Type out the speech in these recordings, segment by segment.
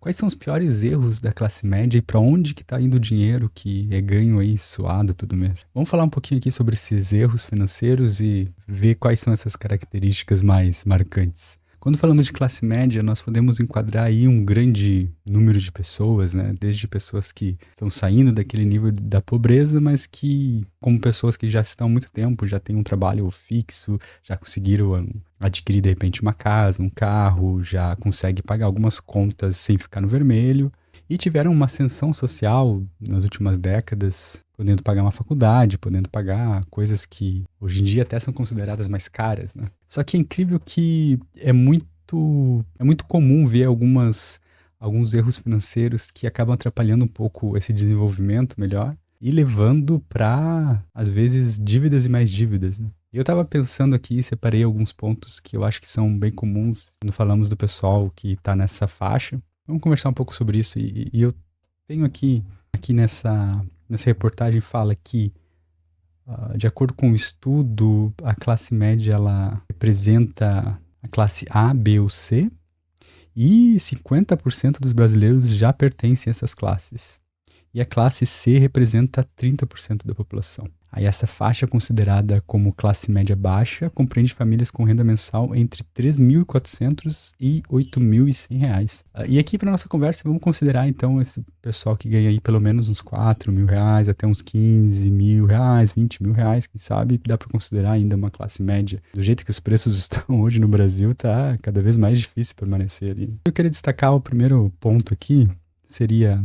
Quais são os piores erros da classe média e para onde que está indo o dinheiro que é ganho aí suado todo mês? Vamos falar um pouquinho aqui sobre esses erros financeiros e ver quais são essas características mais marcantes. Quando falamos de classe média, nós podemos enquadrar aí um grande número de pessoas, né? Desde pessoas que estão saindo daquele nível da pobreza, mas que, como pessoas que já estão há muito tempo, já têm um trabalho fixo, já conseguiram adquirir de repente uma casa, um carro, já consegue pagar algumas contas sem ficar no vermelho e tiveram uma ascensão social nas últimas décadas, podendo pagar uma faculdade, podendo pagar coisas que hoje em dia até são consideradas mais caras, né? Só que é incrível que é muito comum ver alguns erros financeiros que acabam atrapalhando um pouco esse desenvolvimento melhor e levando para, às vezes, dívidas e mais dívidas, né? Eu estava pensando aqui, separei alguns pontos que eu acho que são bem comuns quando falamos do pessoal que está nessa faixa. Vamos conversar um pouco sobre isso. E eu tenho aqui nessa reportagem fala que, de acordo com o estudo, a classe média ela representa a classe A, B ou C, e 50% dos brasileiros já pertencem a essas classes. E a classe C representa 30% da população. Aí essa faixa considerada como classe média baixa compreende famílias com renda mensal entre R$ 3.400 e R$ 8.100 reais. E aqui para nossa conversa vamos considerar então esse pessoal que ganha aí pelo menos uns R$ 4.000 reais, até uns R$ 15.000 reais, R$ 20.000 reais, quem sabe dá para considerar ainda uma classe média. Do jeito que os preços estão hoje no Brasil, tá cada vez mais difícil permanecer ali. Eu queria destacar o primeiro ponto aqui, seria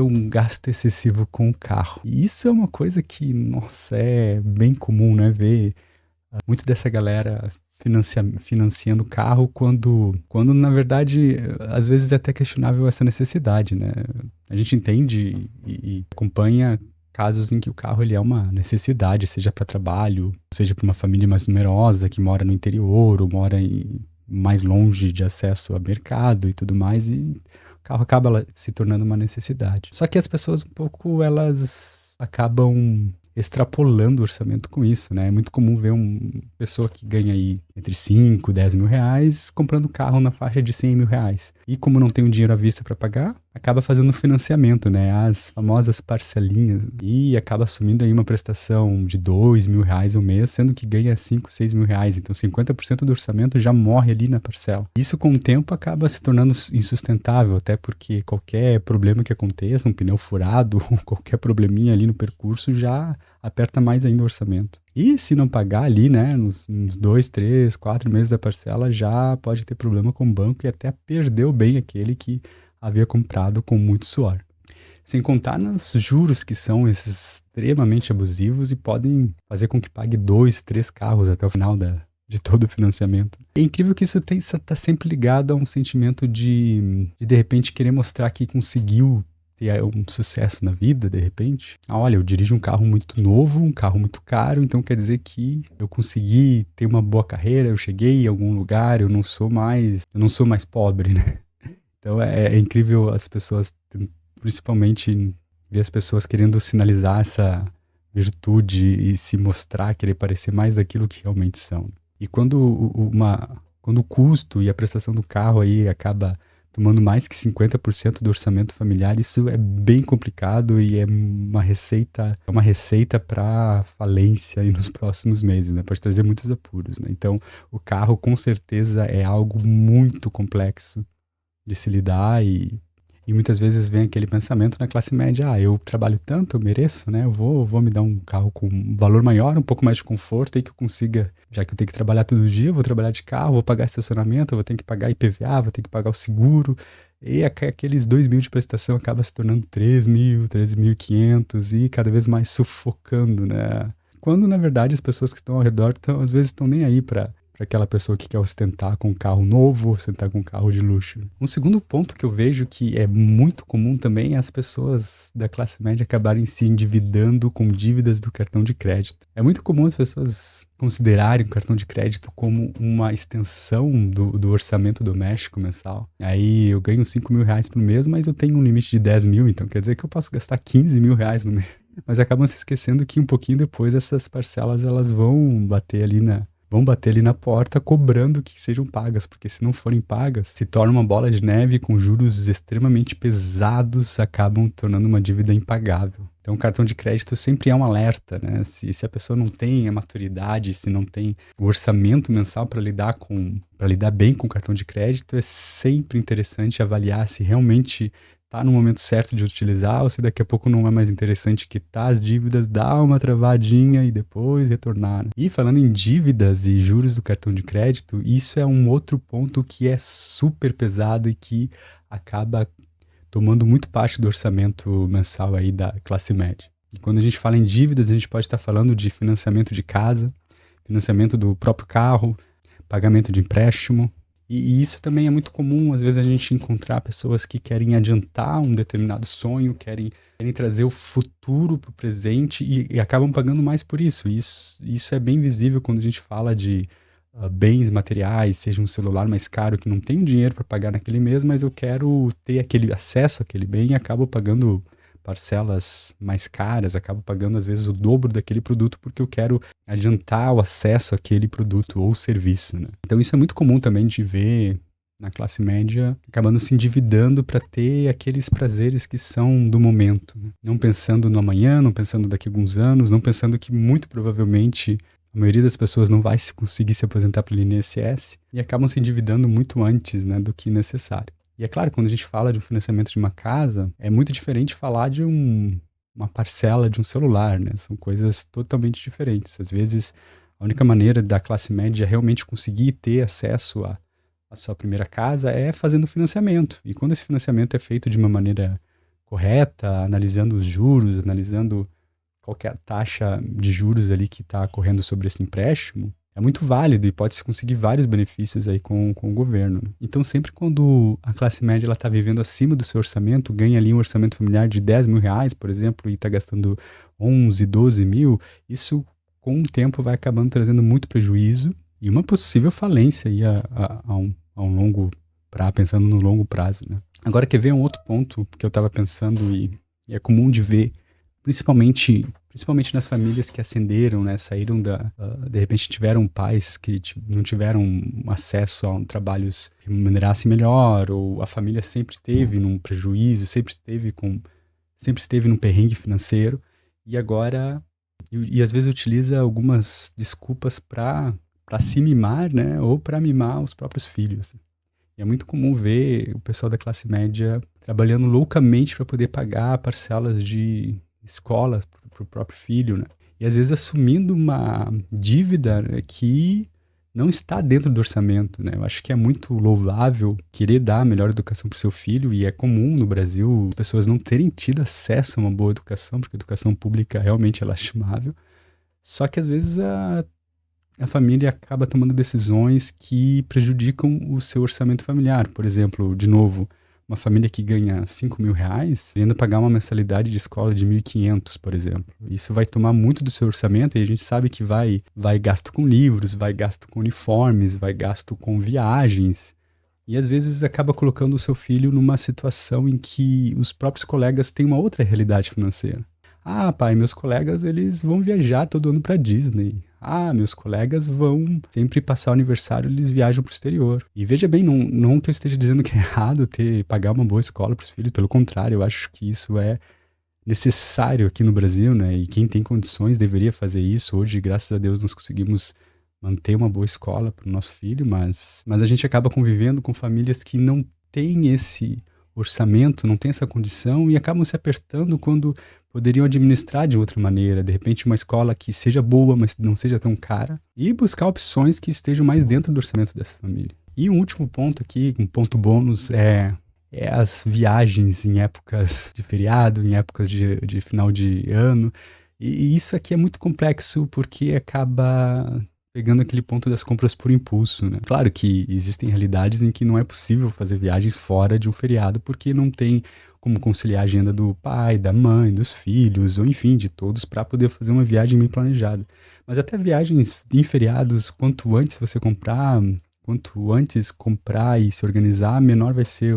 um gasto excessivo com o carro. E isso é uma coisa que, nossa, é bem comum, né? Ver muito dessa galera financiando carro quando, na verdade, às vezes é até questionável essa necessidade, né? A gente entende e acompanha casos em que o carro ele é uma necessidade, seja para trabalho, seja para uma família mais numerosa que mora no interior ou mora mais longe de acesso a mercado e tudo mais, e o carro acaba se tornando uma necessidade. Só que as pessoas um pouco, elas acabam extrapolando o orçamento com isso, né? É muito comum ver uma pessoa que ganha aí entre 5 e 10 mil reais comprando carro na faixa de 100 mil reais. E como não tem o dinheiro à vista para pagar, acaba fazendo financiamento, né? As famosas parcelinhas. E acaba assumindo aí uma prestação de 2 mil reais ao mês, sendo que ganha 5, 6 mil reais. Então 50% do orçamento já morre ali na parcela. Isso com o tempo acaba se tornando insustentável, até porque qualquer problema que aconteça, um pneu furado, qualquer probleminha ali no percurso já aperta mais ainda o orçamento. E se não pagar ali, né, nos 2, 3, 4 meses da parcela, já pode ter problema com o banco e até perder o bem aquele que havia comprado com muito suor. Sem contar nos juros que são extremamente abusivos e podem fazer com que pague 2, 3 carros até o final de todo o financiamento. É incrível que isso está sempre ligado a um sentimento de repente querer mostrar que conseguiu ter um sucesso na vida, de repente. Olha, eu dirijo um carro muito novo, um carro muito caro, então quer dizer que eu consegui ter uma boa carreira, eu cheguei em algum lugar, eu não sou mais pobre, né? Então é incrível as pessoas, principalmente ver as pessoas querendo sinalizar essa virtude e se mostrar, querer parecer mais daquilo que realmente são. E quando o custo e a prestação do carro aí acaba tomando mais que 50% do orçamento familiar, isso é bem complicado e é uma receita para falência aí nos próximos meses, né? Pode trazer muitos apuros, né? Então, o carro com certeza é algo muito complexo de se lidar e muitas vezes vem aquele pensamento na classe média, eu trabalho tanto, eu mereço, né? Eu vou me dar um carro com um valor maior, um pouco mais de conforto, aí que eu consiga, já que eu tenho que trabalhar todo dia, eu vou trabalhar de carro, vou pagar estacionamento, eu vou ter que pagar IPVA, vou ter que pagar o seguro, e aqueles 2 mil de prestação acaba se tornando 3 mil, 3.500 e cada vez mais sufocando, né? Quando, na verdade, as pessoas que estão ao redor às vezes estão nem aí para aquela pessoa que quer ostentar com um carro novo, ostentar com um carro de luxo. Um segundo ponto que eu vejo que é muito comum também é as pessoas da classe média acabarem se endividando com dívidas do cartão de crédito. É muito comum as pessoas considerarem o cartão de crédito como uma extensão do orçamento doméstico mensal. Aí eu ganho 5 mil reais por mês, mas eu tenho um limite de 10 mil, então quer dizer que eu posso gastar 15 mil reais no mês. Mas acabam se esquecendo que um pouquinho depois essas parcelas elas vão bater ali vão bater ali na porta cobrando que sejam pagas, porque se não forem pagas, se torna uma bola de neve com juros extremamente pesados, acabam tornando uma dívida impagável. Então, o cartão de crédito sempre é um alerta, né? Se a pessoa não tem a maturidade, se não tem o orçamento mensal para lidar bem com o cartão de crédito, é sempre interessante avaliar se realmente está no momento certo de utilizar ou se daqui a pouco não é mais interessante quitar as dívidas, dar uma travadinha e depois retornar, né? E falando em dívidas e juros do cartão de crédito, isso é um outro ponto que é super pesado e que acaba tomando muito parte do orçamento mensal aí da classe média. E quando a gente fala em dívidas, a gente pode estar falando de financiamento de casa, financiamento do próprio carro, pagamento de empréstimo. E isso também é muito comum, às vezes, a gente encontrar pessoas que querem adiantar um determinado sonho, querem trazer o futuro para o presente e acabam pagando mais por isso. Isso é bem visível quando a gente fala de bens materiais, seja um celular mais caro que não tenho dinheiro para pagar naquele mês, mas eu quero ter aquele acesso àquele bem e acabo pagando parcelas mais caras, acabo pagando às vezes o dobro daquele produto porque eu quero adiantar o acesso àquele produto ou serviço, né? Então isso é muito comum também de ver na classe média acabando se endividando para ter aqueles prazeres que são do momento, né? Não pensando no amanhã, não pensando daqui a alguns anos, não pensando que muito provavelmente a maioria das pessoas não vai conseguir se aposentar pelo INSS e acabam se endividando muito antes, né, do que necessário. E é claro, quando a gente fala de um financiamento de uma casa, é muito diferente falar de uma parcela de um celular, né? São coisas totalmente diferentes. Às vezes, a única maneira da classe média realmente conseguir ter acesso à sua primeira casa é fazendo financiamento. E quando esse financiamento é feito de uma maneira correta, analisando os juros, analisando qual que é a taxa de juros ali que está correndo sobre esse empréstimo, é muito válido e pode-se conseguir vários benefícios aí com o governo, né? Então, sempre quando a classe média está vivendo acima do seu orçamento, ganha ali um orçamento familiar de 10 mil reais, por exemplo, e está gastando 11, 12 mil, isso com o tempo vai acabando trazendo muito prejuízo e uma possível falência aí a um longo prazo, pensando no longo prazo, né? Agora, quer ver um outro ponto que eu estava pensando e é comum de ver, principalmente nas famílias que ascenderam, né, saíram de repente tiveram pais que não tiveram acesso a trabalhos que remunerassem melhor, ou a família sempre esteve num prejuízo, sempre esteve num perrengue financeiro, e agora, e às vezes utiliza algumas desculpas para se mimar, né, ou para mimar os próprios filhos. E é muito comum ver o pessoal da classe média trabalhando loucamente para poder pagar parcelas de escolas para o próprio filho, né? E às vezes assumindo uma dívida, né, que não está dentro do orçamento, né? Eu acho que é muito louvável querer dar a melhor educação para o seu filho, e é comum no Brasil as pessoas não terem tido acesso a uma boa educação, porque a educação pública realmente é lastimável. Só que às vezes a família acaba tomando decisões que prejudicam o seu orçamento familiar. Por exemplo, de novo, uma família que ganha 5 mil reais, querendo pagar uma mensalidade de escola de 1.500, por exemplo. Isso vai tomar muito do seu orçamento e a gente sabe que vai gasto com livros, vai gasto com uniformes, vai gasto com viagens. E às vezes acaba colocando o seu filho numa situação em que os próprios colegas têm uma outra realidade financeira. Ah, pai, meus colegas, eles vão viajar todo ano para Disney. Ah, meus colegas vão sempre passar o aniversário, eles viajam para o exterior. E veja bem, não que eu esteja dizendo que é errado pagar uma boa escola para os filhos, pelo contrário, eu acho que isso é necessário aqui no Brasil, né? E quem tem condições deveria fazer isso. Hoje, graças a Deus, nós conseguimos manter uma boa escola para o nosso filho, mas a gente acaba convivendo com famílias que não têm esse orçamento, não têm essa condição e acabam se apertando quando poderiam administrar de outra maneira, de repente uma escola que seja boa, mas não seja tão cara, e buscar opções que estejam mais dentro do orçamento dessa família. E um último ponto aqui, um ponto bônus, é as viagens em épocas de feriado, em épocas de final de ano, e isso aqui é muito complexo porque acaba pegando aquele ponto das compras por impulso, né? Claro que existem realidades em que não é possível fazer viagens fora de um feriado porque não tem como conciliar a agenda do pai, da mãe, dos filhos, ou enfim, de todos, para poder fazer uma viagem bem planejada. Mas até viagens em feriados, quanto antes comprar e se organizar, menor vai ser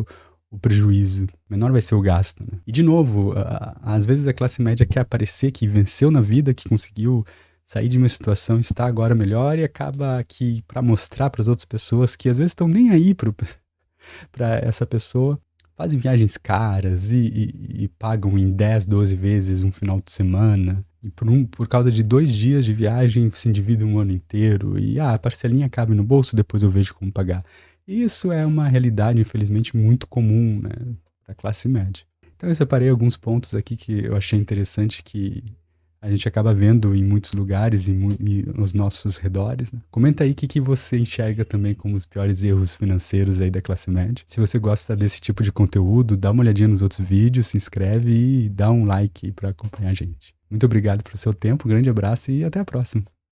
o prejuízo, menor vai ser o gasto, né? E de novo, às vezes a classe média quer aparecer que venceu na vida, que conseguiu sair de uma situação, estar agora melhor e acaba que para mostrar para as outras pessoas que às vezes estão nem aí para essa pessoa, fazem viagens caras e pagam em 10, 12 vezes um final de semana. E por causa de 2 dias de viagem se endividam um ano inteiro. E a parcelinha cabe no bolso, depois eu vejo como pagar. Isso é uma realidade, infelizmente, muito comum, né, para a classe média. Então eu separei alguns pontos aqui que eu achei interessante que a gente acaba vendo em muitos lugares e nos nossos redores, né? Comenta aí o que você enxerga também como os piores erros financeiros aí da classe média. Se você gosta desse tipo de conteúdo, dá uma olhadinha nos outros vídeos, se inscreve e dá um like aí para acompanhar a gente. Muito obrigado pelo seu tempo, um grande abraço e até a próxima.